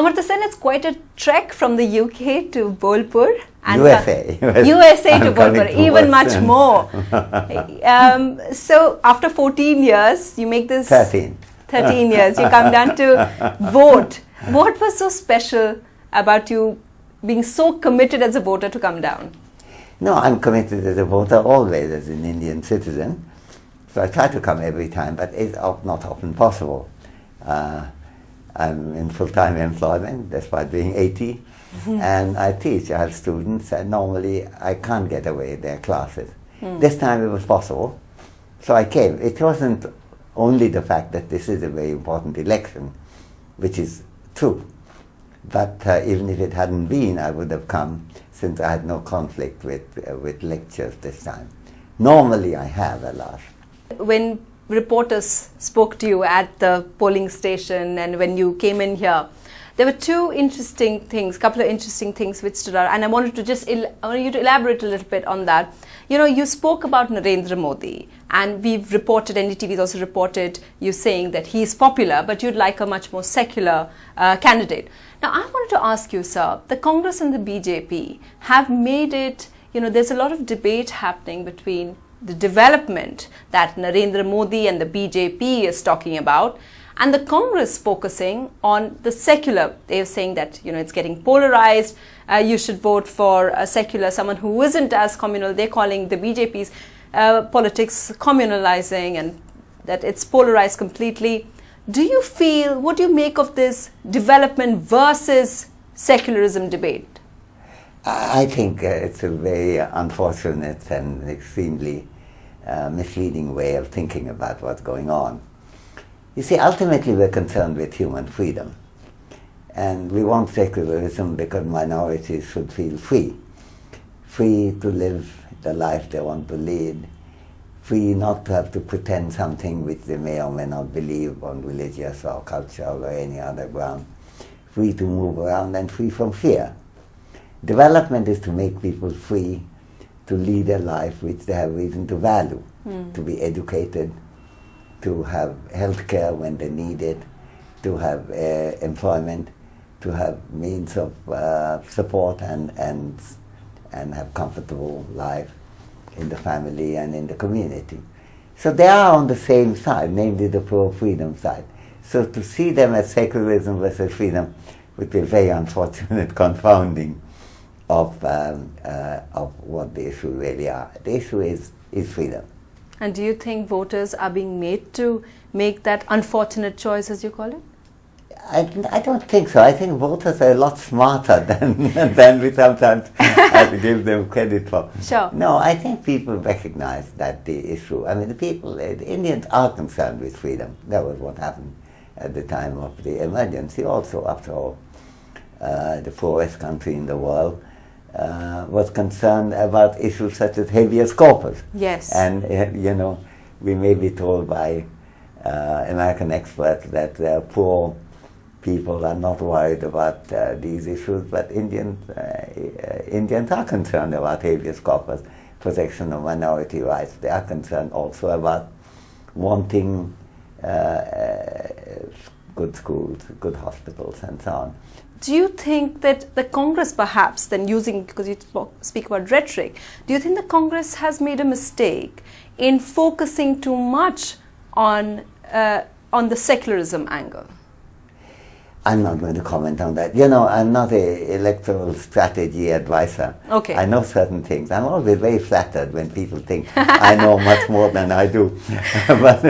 Amartya Sen, it's quite a trek from the UK to Bolpur. And USA. USA to Bolpur, even much Western. more. So after 14 years, you make this... 13 years, you come down to vote. What was so special about you being so committed as a voter to come down? No, I'm committed as a voter always as an Indian citizen. So I try to come every time, but it's not often possible. I'm in full-time employment despite being 80, and I teach. I have students, and normally I can't get away their classes. This time it was possible, so I came. It wasn't only the fact that this is a very important election, which is true, but even if it hadn't been, I would have come, since I had no conflict with lectures this time. Normally I have, alas. When reporters spoke to you at the polling station and when you came in here, there were couple of interesting things which stood out, and I wanted you to elaborate a little bit on that. You know, you spoke about Narendra Modi, and we've reported, NDTV has also reported you saying that he's popular, but you'd like a much more secular candidate. Now, I wanted to ask you, sir, the Congress and the BJP have made it, there's a lot of debate happening between the development that Narendra Modi and the BJP is talking about, and the Congress focusing on the secular. They're saying that, it's getting polarized. You should vote for a secular, someone who isn't as communal. They're calling the BJP's politics communalizing, and that it's polarized completely. What do you make of this development versus secularism debate? I think it's a very unfortunate and extremely misleading way of thinking about what's going on. You see, ultimately we're concerned with human freedom. And we want secularism because minorities should feel free. Free to live the life they want to lead. Free not to have to pretend something which they may or may not believe on religious or cultural or any other ground. Free to move around and free from fear. Development is to make people free to lead a life which they have reason to value, to be educated, to have health care when they need it, to have employment, to have means of support and have comfortable life in the family and in the community. So they are on the same side, namely the pro-freedom side. So to see them as secularism versus freedom would be very unfortunate confounding of what the issue really are. The issue is freedom. And do you think voters are being made to make that unfortunate choice, as you call it? I don't think so. I think voters are a lot smarter than we sometimes have to give them credit for. Sure. No, I think people recognize that the issue, the Indians are concerned with freedom. That was what happened at the time of the emergency also. After all, the poorest country in the world was concerned about issues such as habeas corpus. Yes. And, we may be told by American experts that poor people are not worried about these issues, but Indians are concerned about habeas corpus, protection of minority rights. They are concerned also about wanting good schools, good hospitals, and so on. Do you think that the Congress perhaps, then because you speak about rhetoric, do you think the Congress has made a mistake in focusing too much on the secularism angle? I'm not going to comment on that. I'm not an electoral strategy advisor. Okay. I know certain things. I'm always very flattered when people think I know much more than I do. but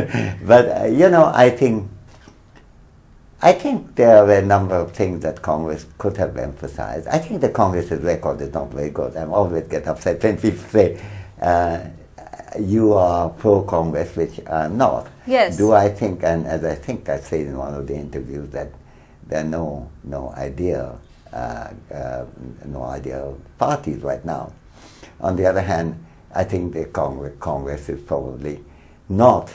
I think there are a number of things that Congress could have emphasized. I think the Congress's record is not very good. I always get upset when people say, you are pro-Congress, which I'm not. Yes. Do I think, and as I think I said in one of the interviews, that there are no ideal parties right now. On the other hand, I think the Congress is probably not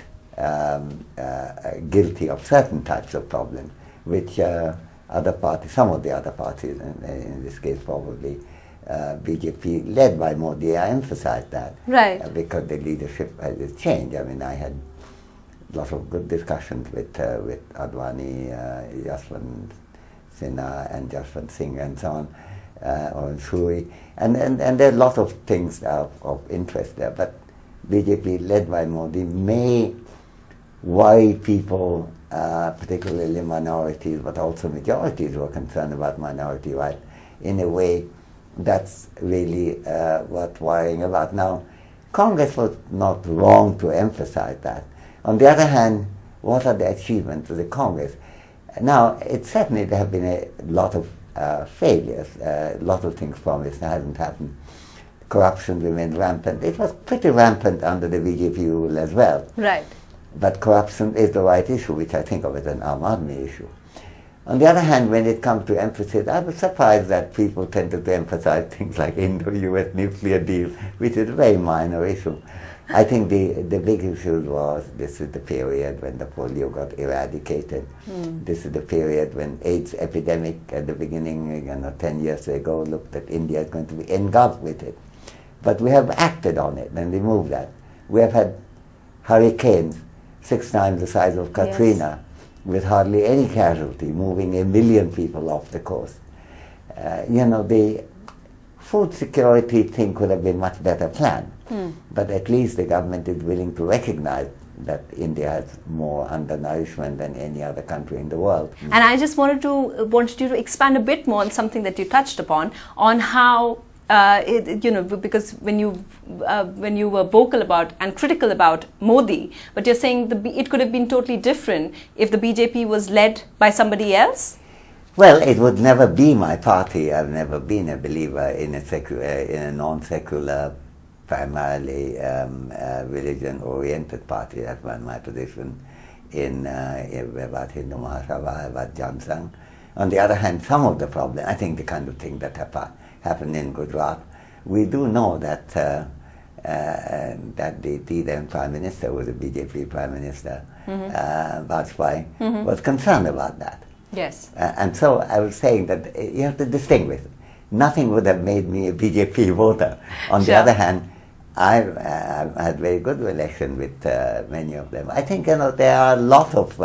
guilty of certain types of problems, which other parties, some of the other parties, in this case probably BJP, led by Modi, I emphasize that. Right. Because the leadership has changed. I had lots of good discussions with Advani, Yashwant Sinha and Jaswant Singh and so on, or Suri. And there are lots of things of interest there. But BJP, led by Modi, may worry people, particularly minorities, but also majorities who are concerned about minority rights, in a way that's really worth worrying about. Now, Congress was not wrong to emphasize that. On the other hand, what are the achievements of the Congress? Now, it certainly there have been a lot of failures, a lot of things promised that hasn't happened. Corruption remained rampant. It was pretty rampant under the BJP rule as well. Right. But corruption is the right issue, which I think of as an Aam Aadmi issue. On the other hand, when it comes to emphasis, I was surprised that people tended to emphasize things like Indo-US nuclear deal, which is a very minor issue. I think the big issue was this is the period when the polio got eradicated. This is the period when AIDS epidemic at the beginning, 10 years ago, looked at India is going to be engulfed with it. But we have acted on it and removed that. We have had hurricanes 6 times the size of Katrina, with hardly any casualty, moving 1 million people off the coast. The food security thing could have been much better planned, but at least the government is willing to recognize that India has more undernourishment than any other country in the world. And I just wanted you to expand a bit more on something that you touched upon, on how because when you were vocal about and critical about Modi, but you're saying it could have been totally different if the BJP was led by somebody else? Well, it would never be my party. I've never been a believer in a non-secular, primarily religion-oriented party. That's my position about Hindu Mahasabha, about Jansang. On the other hand, some of the problem, I think the kind of thing that happened in Gujarat, we do know that that the then Prime Minister was a BJP Prime Minister, Vajpayee, was concerned about that. Yes. And so I was saying that you have to distinguish. Nothing would have made me a BJP voter. On the other hand, I've had very good relation with many of them. I think there are a lot of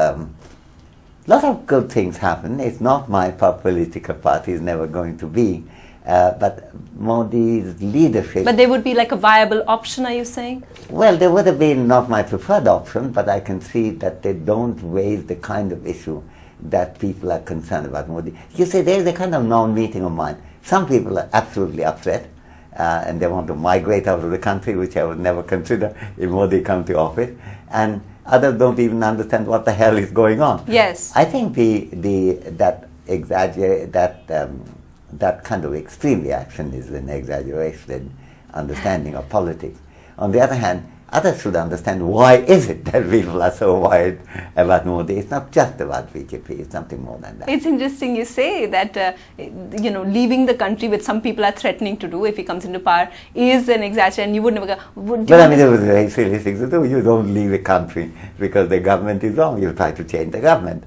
good things happen. It's not my political party, is never going to be. But Modi's leadership... But they would be like a viable option, are you saying? Well, they would have been not my preferred option, but I can see that they don't raise the kind of issue that people are concerned about Modi. You see, there's a kind of non-meeting of mine. Some people are absolutely upset, and they want to migrate out of the country, which I would never consider if Modi comes to office. And others don't even understand what the hell is going on. Yes. I think that kind of extreme reaction is an exaggerated understanding of politics. On the other hand, others should understand why is it that people are so worried about Modi. It's not just about BJP, it's something more than that. It's interesting you say that, leaving the country, which some people are threatening to do if he comes into power, is an exaggeration, and you would never go... Well, I mean, it was a very silly thing to do. You don't leave a country because the government is wrong. You try to change the government.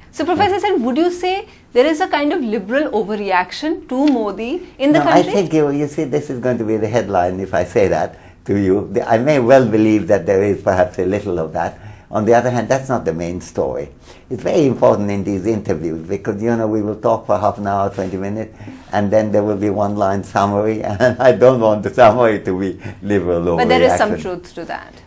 So, Professor Sen, would you say there is a kind of liberal overreaction to Modi in the country? I think, you see, this is going to be the headline if I say that to you. I may well believe that there is perhaps a little of that. On the other hand, that's not the main story. It's very important in these interviews because, we will talk for half an hour, 20 minutes, and then there will be one-line summary, and I don't want the summary to be liberal overreaction. But there is some truth to that.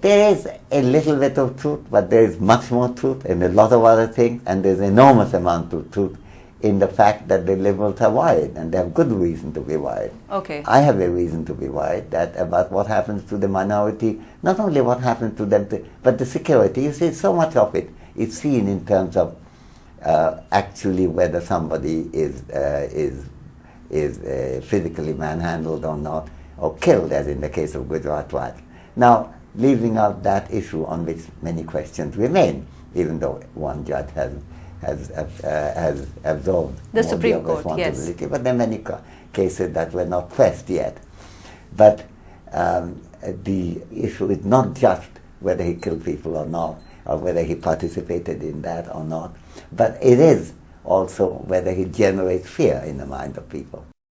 There is a little bit of truth, but there is much more truth in a lot of other things, and there's enormous amount of truth in the fact that the liberals are worried, and they have good reason to be worried. Okay. I have a reason to be worried about what happens to the minority, not only what happens to them, but the security. You see, so much of it is seen in terms of actually whether somebody is physically manhandled or not, or killed, as in the case of Gujarat riots. Now, leaving out that issue on which many questions remain, even though one judge has absolved the Modi Supreme of Court, responsibility, but there are many cases that were not pressed yet. But the issue is not just whether he killed people or not, or whether he participated in that or not, but it is also whether he generates fear in the mind of people.